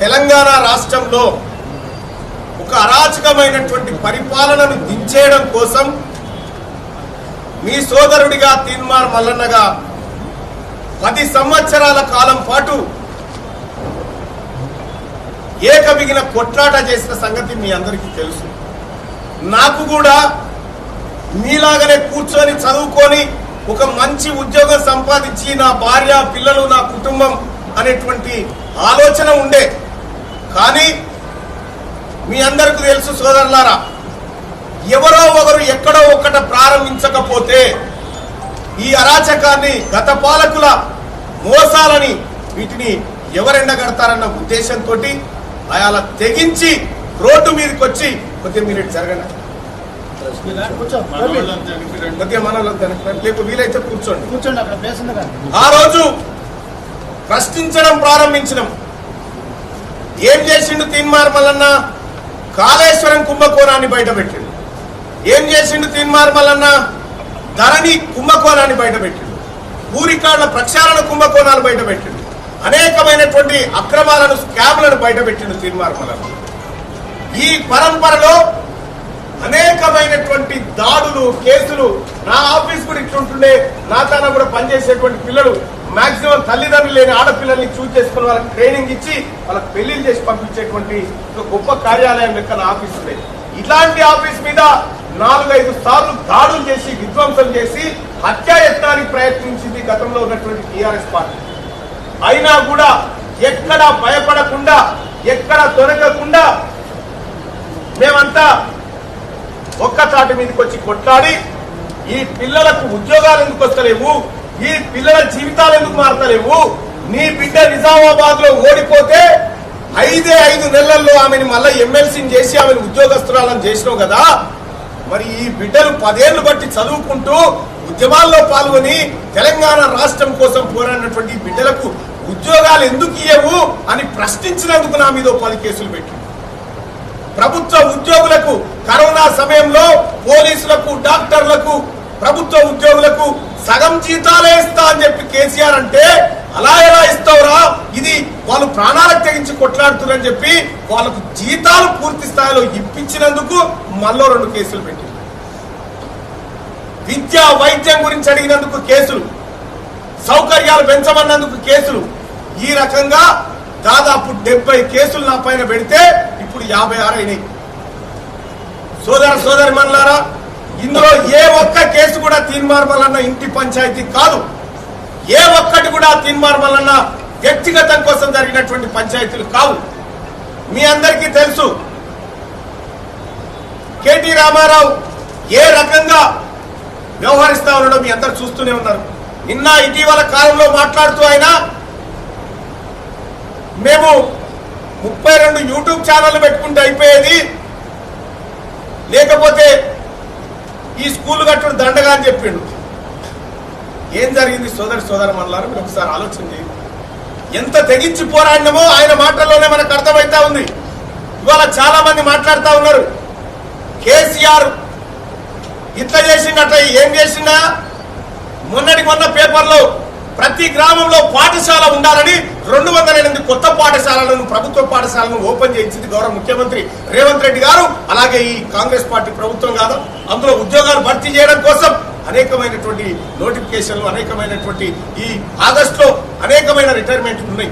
తెలంగాణ రాష్ట్రంలో ఒక అరాచకమైనటువంటి పరిపాలనను దించేయడం కోసం మీ సోదరుడిగా తీన్మార్ మల్లన్నగా 10 సంవత్సరాల కాలం పాటు ఏకమిగిన కొట్లాట చేసిన సంగతి మీ అందరికీ తెలుసు. నాకు కూడా మీలాగనే కూర్చొని చదువుకొని ఒక మంచి ఉద్యోగం సంపాదించి నా భార్య పిల్లలు నా కుటుంబం అనేటువంటి ఆలోచన ఉండే. కానీ మీ అందరికీ తెలుసు సోదరులారా, ఎవరో ఒకరు ఎక్కడో ఒక్కట ప్రారంభించకపోతే ఈ అరాచకాన్ని, గత పాలకుల మోసాలని వీటిని ఎవరెండగడతారన్న ఉద్దేశంతో అలా తెగించి రోడ్డు మీదకి వచ్చి కొద్దిగా మీరు జరగండి, కొద్దిగా మనలో వీలైతే కూర్చోండి. ఆ రోజు ప్రశ్నించడం ప్రారంభించడం. ఏం చేసిండు తీన్మార్ మల్లన్న? కాళేశ్వరం కుంభకోణాన్ని బయటపెట్టిండు. ఏం చేసిండు తీన్మార్ మల్లన్న? ధరణి కుంభకోణాన్ని బయటపెట్టిండు. పూరికాళ్ల ప్రక్షాళన కుంభకోణాలు బయటపెట్టిండు. అనేకమైనటువంటి అక్రమాలను, స్కామ్లను బయటపెట్టిండు తీన్మార్ మల్లన్న. ఈ పరంపరలో అనేకమైనటువంటి దాడులు, కేసులు. నా ఆఫీస్ కూడా ఇట్లుంటుండే. నా తన కూడా పనిచేసేటువంటి పిల్లలు మాక్సిమం తల్లిదండ్రులు లేని ఆడపిల్లల్ని చూస్ చేసుకుని వాళ్ళకి ట్రైనింగ్ ఇచ్చి వాళ్ళకి పెళ్లిళ్ళు చేసి పంపించేటువంటి ఒక గొప్ప కార్యాలయం లెక్క నా ఆఫీస్ ఉండేది. ఇలాంటి ఆఫీస్ మీద 4-5 సార్లు దాడులు చేసి, విధ్వంసం చేసి, హత్యాయత్నానికి ప్రయత్నించింది గతంలో ఉన్నటువంటి టీఆర్ఎస్ పార్టీ. అయినా కూడా ఎక్కడ భయపడకుండా, ఎక్కడ దొరకకుండా మేమంతా ఒక్కచాటి మీదకి వచ్చి కొట్లాడి, ఈ పిల్లలకు ఉద్యోగాలు ఎందుకు వస్తలేవు, ఈ పిల్లల జీవితాలు ఎందుకు మారతలేవు, నీ బిడ్డ నిజామాబాద్ లో ఓడిపోతే 5 నెలల్లో ఆమెను మళ్ళీ ఎమ్మెల్సీని చేసి ఆమెను ఉద్యోగస్తురాలను చేసినావు కదా, మరి ఈ బిడ్డలు 10 ఏళ్లు బట్టి చదువుకుంటూ ఉద్యమాల్లో పాల్గొని తెలంగాణ రాష్ట్రం కోసం పోరాడినటువంటి బిడ్డలకు ఉద్యోగాలు ఎందుకు ఇయ్యవు అని ప్రశ్నించినందుకు నా మీద 10 కేసులు పెట్టి, ప్రభుత్వ ఉద్యోగులకు కరోనా సమయంలో పోలీసులకు, డాక్టర్లకు, ప్రభుత్వ ఉద్యోగులకు సగం జీతాలే ఇస్తా అని చెప్పి కేసీఆర్ అంటే, అలా ఎలా ఇస్తావురా, ఇది వాళ్ళు ప్రాణాలకు తెగించి కొట్లాడుతున్నారని చెప్పి వాళ్ళకు జీతాలు పూర్తి స్థాయిలో ఇప్పించినందుకు మళ్ళీ 2 కేసులు పెట్టింది. విద్యా వైద్యం గురించి అడిగినందుకు కేసులు, సౌకర్యాలు పెంచమన్నందుకు కేసులు. ఈ రకంగా దాదాపు 70 కేసులు నా పైన పెడితే ఇప్పుడు 56 అయినాయి. సోదరి మనులారా, ఇందులో ఏ ఒక్క కేసు కూడా తీన్మార్ మల్లన్న ఇంటి పంచాయతీ కాదు. ఏ ఒక్కటి కూడా తీన్మార్ మల్లన్న వ్యక్తిగతం కోసం జరిగినటువంటి పంచాయతీలు కావు. మీ అందరికీ తెలుసు కేటీ రామారావు ఏ రకంగా వ్యవహరిస్తా ఉండడం మీ అందరు చూస్తూనే ఉన్నారు. నిన్న ఇటీవల కాలంలో మాట్లాడుతూ ఆయన, మేము 32 యూట్యూబ్ ఛానళ్లు పెట్టుకుంటే అయిపోయేది, లేకపోతే ఈ స్కూల్ కట్టుడు దండగా అని చెప్పిండు. ఏం జరిగింది సోదరి మనులారా, మీరు ఒకసారి ఆలోచన చేయండి. ఎంత తెగించి పోరాడినామో ఆయన మాటల్లోనే మనకు అర్థమైతా ఉంది. ఇవాళ చాలా మంది మాట్లాడుతూ ఉన్నారు, కేసీఆర్ ఇట్లా చేసిండట, ఏం చేసిండా? మొన్న పేపర్లో ప్రతి గ్రామంలో పాఠశాల ఉండాలని 208 కొత్త పాఠశాలలను, ప్రభుత్వ పాఠశాలను ఓపెన్ చేయించింది గౌరవ ముఖ్యమంత్రి రేవంత్ రెడ్డి గారు. అలాగే ఈ కాంగ్రెస్ పార్టీ ప్రభుత్వం కాదు. అందులో ఉద్యోగాలు భర్తీ చేయడం కోసం అనేకమైనటువంటి నోటిఫికేషన్లు, అనేకమైనటువంటి ఈ ఆగస్టులో అనేకమైన రిటైర్మెంట్లు ఉన్నాయి.